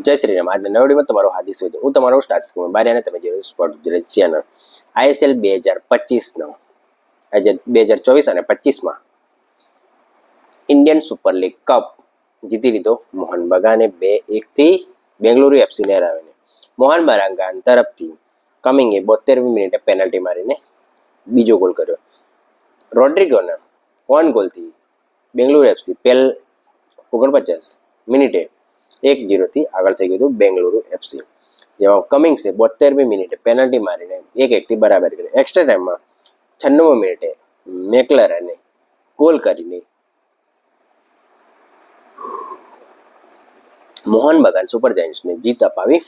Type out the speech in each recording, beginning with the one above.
જય શ્રી રામ. આજના નવા વિડીયોમાં તમારું હાર્દિક સ્વાગત. હું તમારો સ્ટાર્સ કુમાર બારિયા અને તમે જોઈ સ્પોર્ટ ગુજરાત ચેનલ. ISL 2025 આજે 2024 અને 25માં ઇન્ડિયન સુપર લીગ કપ જીતી લીધો મોહન બગાને 2-1 થી બેંગલુરુ એફસીને હરાવીને. મોહન બગાન તરફથી કમિંગે 72મી મિનિટે પેનલ્ટી મારીને બીજો ગોલ કર્યો. રોડ્રિગોના 1 ગોલથી બેંગલુરુ એફસી 49 મિનિટે 1-0 થી આગળ થઈ ગયું હતું બેંગલુરુ એફસી. જેમાં કમિંગ્સે 72મી મિનિટે પેનલ્ટી મારીને 1-1 થી બરાબર કરી. એક્સ્ટ્રા ટાઈમમાં 96મી મિનિટે મેકલરને ગોલ કરીને મોહન બગાન સુપર જાયન્ટ્સને જીત અપાવી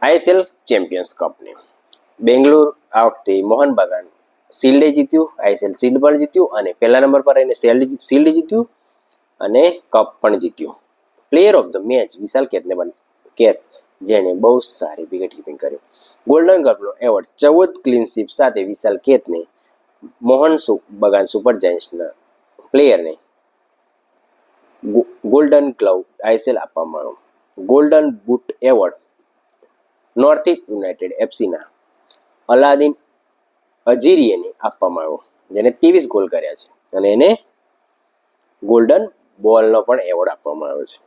ISL ચેમ્પિયન્સ કપને. બેંગલુરુ આ વખતે મોહન બગાન શિલ્ડે જીત્યું, ISL શિલ્ડ પણ જીત્યું અને પહેલા નંબર પર રહીને શિલ્ડ જીત્યું અને કપ પણ જીત્યું. Player of the match Vishal Kaith જેણે બહુ સારી વિકેટ કીપિંગ કરી. ગોલ્ડન ગ્લવનો એવોર્ડ 14 ક્લીનશીપ સાથે વિશાલ કેતને મોહન બગાન સુપર જાયન્ટ્સના પ્લેયરને ગોલ્ડન ગ્લવ ISL આપવામાં આવ્યો. Golden boot award North East United એફસીના અલાદીન અજીરિયને આપવામાં આવ્યો, જેને 23 ગોલ કર્યા છે અને એને ગોલ્ડન બોલનો પણ એવોર્ડ આપવામાં આવ્યો છે.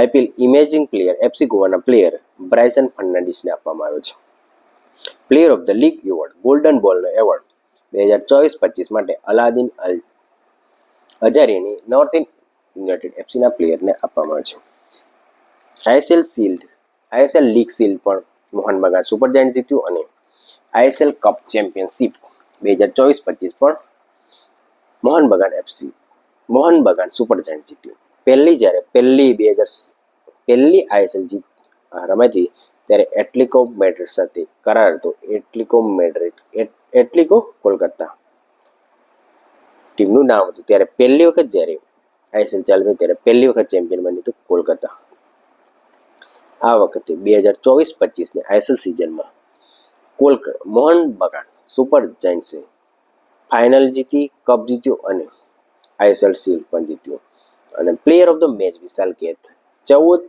IPL ઇમેજિંગ પ્લેયર FC ગોવાના પ્લેયર બ્રાયસન ફર્નાન્ડિસને આપવામાં આવ્યો છે. Player of the league award golden બોલનો એવોર્ડ 2024-25 માટે અલાદીન અજારિયાની નોર્થ ઇસ્ટ યુનાઇટેડ એફસીના પ્લેયરને આપવામાં આવે છે. ISL લીગ શિલ્ડ પણ મોહન બગાન સુપર જાયન્ટ જીત્યું અને ISL કપ ચેમ્પિયનશિપ 2024-25 પણ મોહન બગાન સુપર જાયન્ટ જીત્યું. પહેલી ISL જીત રમાતી ત્યારે એટલેટિકો મેડ્રિડ સાથે કરાર હતો. એટલેટિકો કોલકાતા ટીમનું નામ હતું. ત્યારે પહેલી વખત જ્યારે ISL ચાલુ થયું ત્યારે પહેલી વખત ચેમ્પિયન બન્યું હતું કોલકાતા. આ વખતે 2024-25ની ISL સિઝનમાં મોહન બગાન સુપર જાયન્ટ્સે ફાઇનલ જીતી, કપ જીત્યો અને ISL શિલ્ડ પણ જીત્યો. અને player of the match Vishal Kaith 14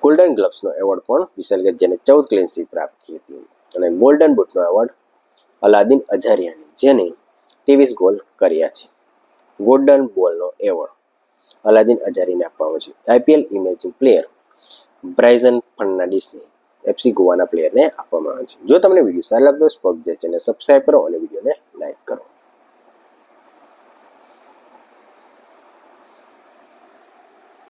golden ગ્લવ્સનો એવોર્ડ પણ વિશાલ કેત જેને 14 ક્લીનશીટ પ્રાપ્ત કરી હતી. અને ગોલ્ડન બૂટનો એવોર્ડ અલાદીન અજારિયાને જેને 23 ગોલ કર્યા છે. ગોલ્ડન બોલનો એવોર્ડ અલાદીન અજારીને આપવામાં છે. IPL emerging player Brison ફર્નાન્ડિસને FC ગોવાના પ્લેયરને આપવામાં આવે છે. જો તમને વિડીયો સારો લાગતો હોય તો ચેનલ સબસ્ક્રાઇબ કરો અને વિડીયોને